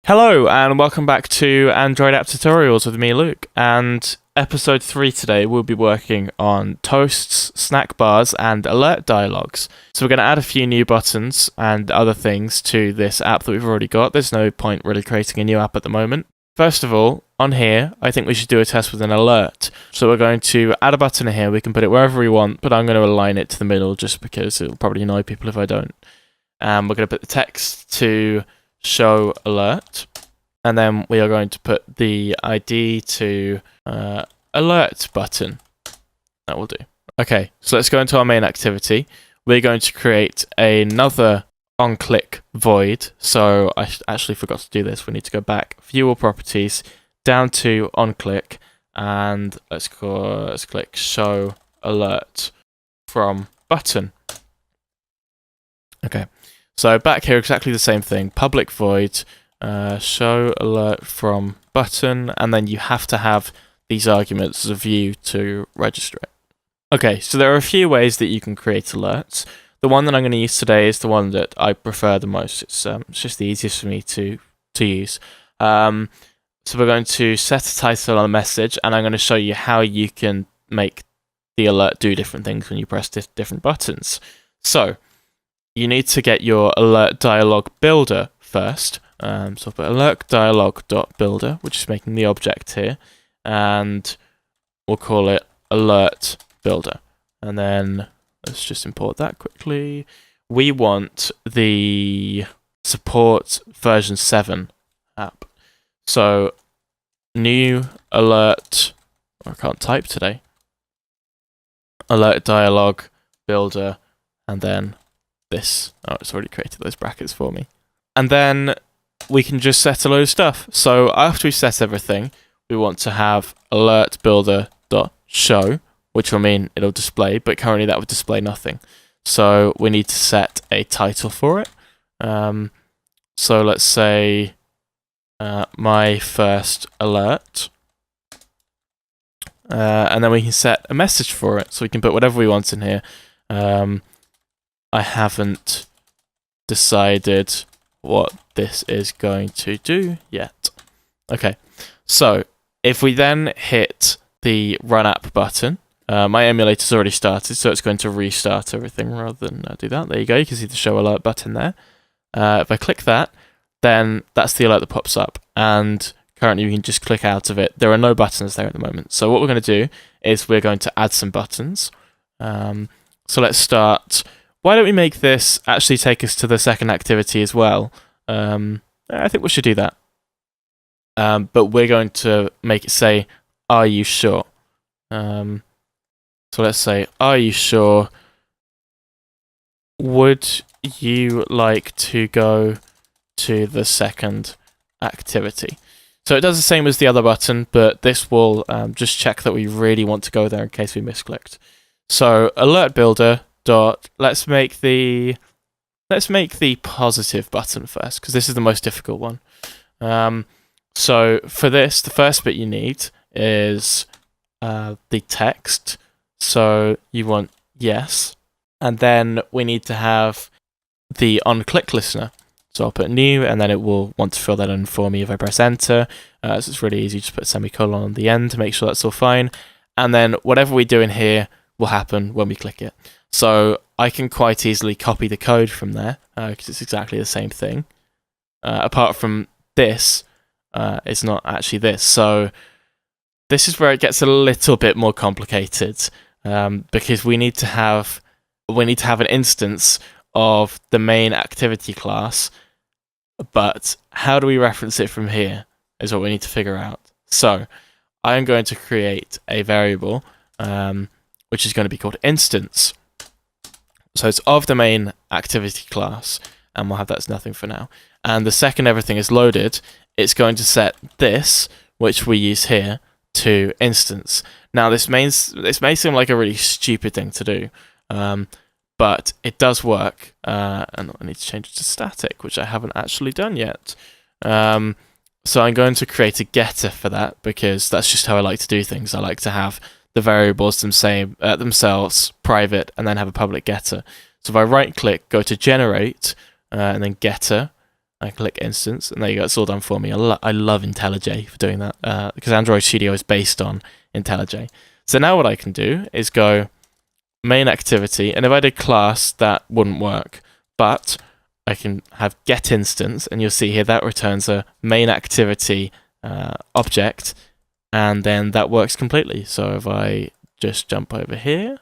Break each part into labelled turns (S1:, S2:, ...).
S1: Hello and welcome back to Android App Tutorials with me, Luke. And episode 3 today we'll be working on toasts, snack bars, and alert dialogues. So we're going to add a few new buttons and other things to this app that we've already got. There's no point really creating a new app at the moment. First of all, on here, I think we should do a test with an alert. So we're going to add a button here. We can put it wherever we want, but I'm going to align it to the middle just because it'll probably annoy people if I don't. And we're going to put the text to show alert, and then we are going to put the ID to alert button. That will do. Okay, so let's go into our main activity. We're going to create another on-click void. So I actually forgot to do this. We need to go back, view all properties, down to on-click, and let's click show alert from button. Okay. So back here, exactly the same thing. Public void, show alert from button, and then you have to have these arguments as a view to register it. Okay, so there are a few ways that you can create alerts. The one that I'm going to use today is the one that I prefer the most. It's just the easiest for me to use. So we're going to set a title on a message, and I'm going to show you how you can make the alert do different things when you press different buttons. So you need to get your alert dialog builder first. So I'll put alert dialog.builder, which is making the object here, and we'll call it alert builder. And then let's just import that quickly. We want the support version 7 app. So new alert, I can't type today, alert dialog builder, and then this. Oh, it's already created those brackets for me. And then we can just set a load of stuff. So after we set everything, we want to have alert builder.show, which will mean it'll display, but currently that would display nothing. So we need to set a title for it. So let's say my first alert. And then we can set a message for it. So we can put whatever we want in here. I haven't decided what this is going to do yet. Okay, so if we then hit the run app button, my emulator's already started, so it's going to restart everything rather than do that. There you go, you can see the show alert button there. If I click that, then that's the alert that pops up, and currently you can just click out of it. There are no buttons there at the moment. So what we're going to do is we're going to add some buttons. So let's start. Why don't we make this actually take us to the second activity as well? I think we should do that. But we're going to make it say, are you sure? So let's say, are you sure? Would you like to go to the second activity? So it does the same as the other button, but this will just check that we really want to go there in case we misclicked. So alert builder. Let's make the positive button first, because this is the most difficult one. So for this, the first bit you need is the text. So you want yes, and then we need to have the on-click listener. So I'll put new, and then it will want to fill that in for me if I press enter. So it's really easy, just put semicolon on the end to make sure that's all fine. And then whatever we do in here will happen when we click it. So I can quite easily copy the code from there, because it's exactly the same thing. Apart from this, it's not actually this. So this is where it gets a little bit more complicated, because we need to have an instance of the main activity class, but how do we reference it from here is what we need to figure out. So I'm going to create a variable, which is going to be called instance. So it's of the main activity class, and we'll have that as nothing for now. And the second everything is loaded, it's going to set this, which we use here, to instance. Now this may seem like a really stupid thing to do, but it does work. And I need to change it to static, which I haven't actually done yet. So I'm going to create a getter for that, because that's just how I like to do things. I like to have the variables themselves private, and then have a public getter. So if I right click, go to generate, and then getter, I click instance, and there you go, it's all done for me. I love IntelliJ for doing that, because Android Studio is based on IntelliJ. So now what I can do is go main activity, and if I did class, that wouldn't work. But I can have get instance, and you'll see here that returns a main activity object, and then that works completely. So if I just jump over here,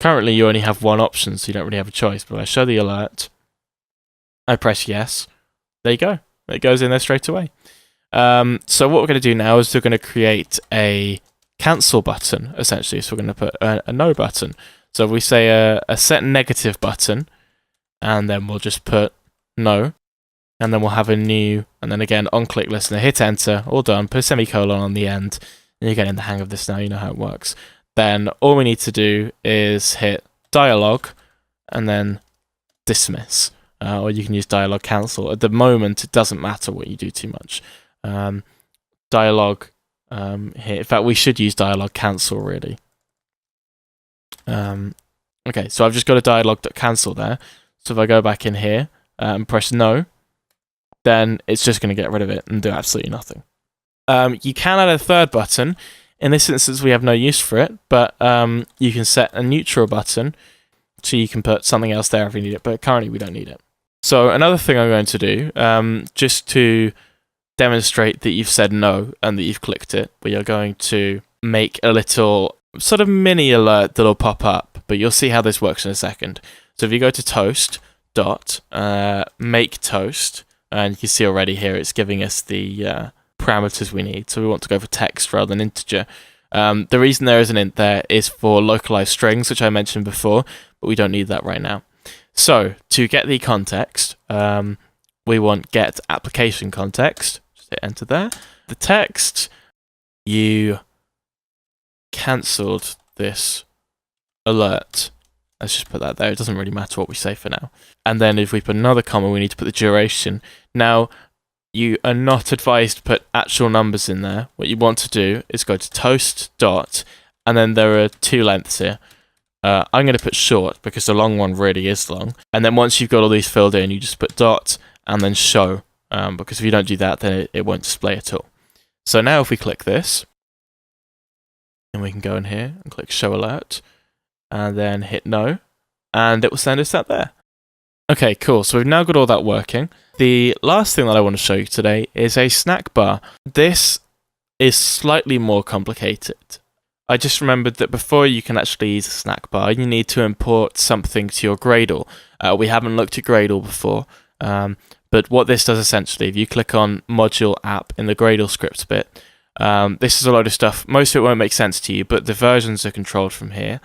S1: currently you only have one option, so you don't really have a choice, but if I show the alert, I press yes, there you go. It goes in there straight away. So what we're going to do now is we're going to create a cancel button, essentially. So we're going to put a no button. So if we say a set negative button, and then we'll just put no, and then we'll have a new, and then again on click listener, hit enter, all done, put a semicolon on the end, and you're getting the hang of this now, you know how it works. Then all we need to do is hit dialog, and then dismiss. Or you can use dialog cancel. At the moment, it doesn't matter what you do too much. Dialog here. In fact, we should use dialog cancel really. Okay, so I've just got a dialog.cancel there. So if I go back in here and press no, then it's just going to get rid of it and do absolutely nothing. You can add a third button. In this instance, we have no use for it, but you can set a neutral button, so you can put something else there if you need it, but currently we don't need it. So another thing I'm going to do, just to demonstrate that you've said no and that you've clicked it, we are going to make a little sort of mini alert that'll pop up, but you'll see how this works in a second. So if you go to toast dot make toast, and you can see already here it's giving us the parameters we need. So we want to go for text rather than integer. The reason there is an int there is for localized strings, which I mentioned before, but we don't need that right now. So to get the context, we want get application context. Just hit enter there. The text, you cancelled this alert. Let's just put that there. It doesn't really matter what we say for now. And then if we put another comma, we need to put the duration. Now, you are not advised to put actual numbers in there. What you want to do is go to toast dot, and then there are two lengths here. I'm going to put short because the long one really is long. And then once you've got all these filled in, you just put dot and then show, because if you don't do that, then it won't display at all. So now if we click this, and we can go in here and click show alert, and then hit no, and it will send us that there. Okay, cool. So we've now got all that working. The last thing that I want to show you today is a snack bar. This is slightly more complicated. I just remembered that before you can actually use a snack bar, you need to import something to your Gradle. We haven't looked at Gradle before, but what this does essentially, if you click on module app in the Gradle scripts bit, this is a load of stuff. Most of it won't make sense to you, but the versions are controlled from here.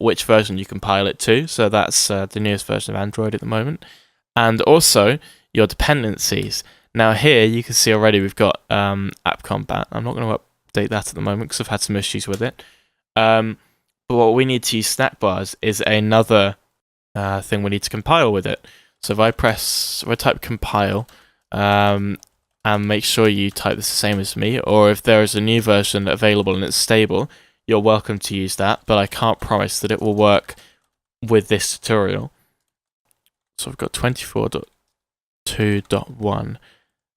S1: Which version you compile it to, so that's the newest version of Android at the moment, and also your dependencies. Now here you can see already we've got app combat. I'm not going to update that at the moment because I've had some issues with it, but what we need to use Snackbars is another thing we need to compile with it. So if I type compile, and make sure you type this the same as me, or if there is a new version available and it's stable, you're welcome to use that, but I can't promise that it will work with this tutorial. So I've got 24.2.1.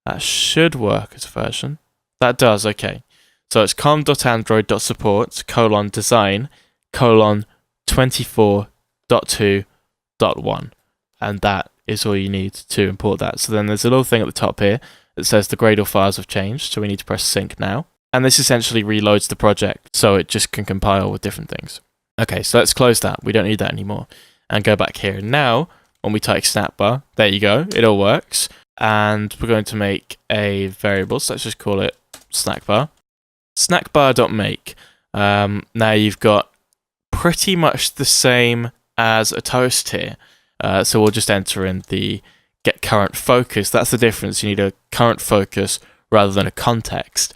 S1: That should work as a version. That does, okay. So it's com.android.support : design : 24.2.1. And that is all you need to import that. So then there's a little thing at the top here that says the Gradle files have changed, so we need to press sync now. And this essentially reloads the project, so it just can compile with different things. Okay, so let's close that. We don't need that anymore. And go back here. Now, when we type snackbar, there you go. It all works. And we're going to make a variable, so let's just call it snackbar. Snackbar.make. Now you've got pretty much the same as a toast here. So we'll just enter in the get current focus. That's the difference. You need a current focus rather than a context.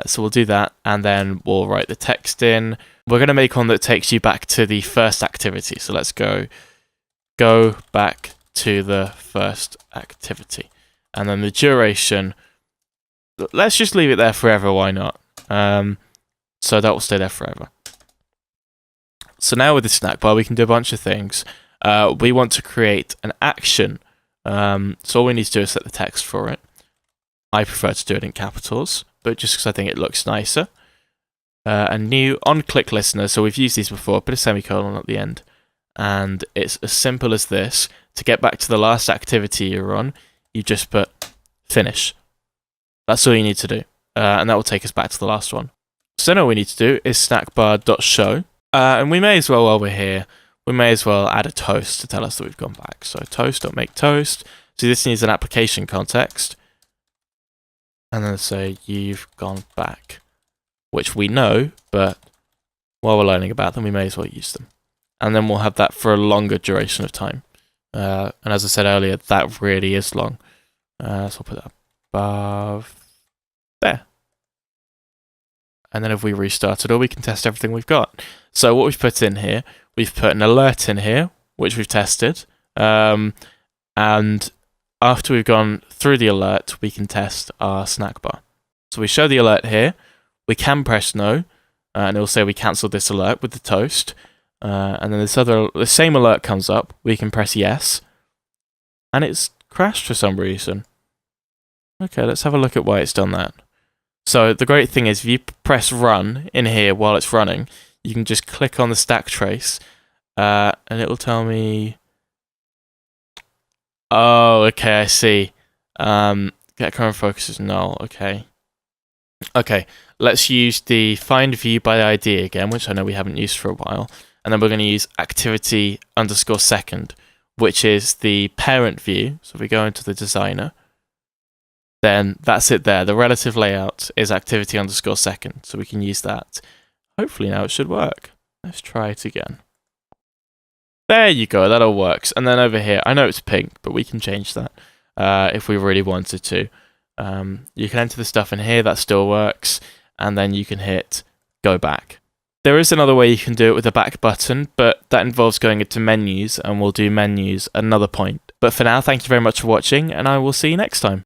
S1: So we'll do that, and then we'll write the text in. We're going to make one that takes you back to the first activity. So let's go back to the first activity. And then the duration, let's just leave it there forever, why not? So that will stay there forever. So now with the snack bar, we can do a bunch of things. We want to create an action So all we need to do is set the text for it. I prefer to do it in capitals, but just because I think it looks nicer. A new on-click listener, so we've used these before, put a semicolon at the end. And it's as simple as this. To get back to the last activity you're on, you just put finish. That's all you need to do. And that will take us back to the last one. So then all we need to do is snackbar.show. And we may as well, while we're here, we may as well add a toast to tell us that we've gone back. So toast.make toast. So this needs an application context. And then say you've gone back, which we know, but while we're learning about them, we may as well use them. And then we'll have that for a longer duration of time. And as I said earlier, that really is long. So I'll put that above there. And then if we restart it all, we can test everything we've got. So what we've put in here, we've put an alert in here, which we've tested. And after we've gone through the alert, we can test our snack bar. So we show the alert here. We can press no, and it'll say we cancelled this alert with the toast. And then the same alert comes up. We can press yes, and it's crashed for some reason. Okay, let's have a look at why it's done that. So the great thing is, if you press run in here while it's running, you can just click on the stack trace, and it will tell me. Oh, okay, I see. Get current focus is null. Okay. Okay, let's use the find view by ID again, which I know we haven't used for a while. And then we're going to use activity_second, which is the parent view. So if we go into the designer, then that's it there. The relative layout is activity_second. So we can use that. Hopefully now it should work. Let's try it again. There you go, that all works. And then over here, I know it's pink, but we can change that if we really wanted to. You can enter the stuff in here, that still works. And then you can hit go back. There is another way you can do it with a back button, but that involves going into menus, and we'll do menus at another point. But for now, thank you very much for watching, and I will see you next time.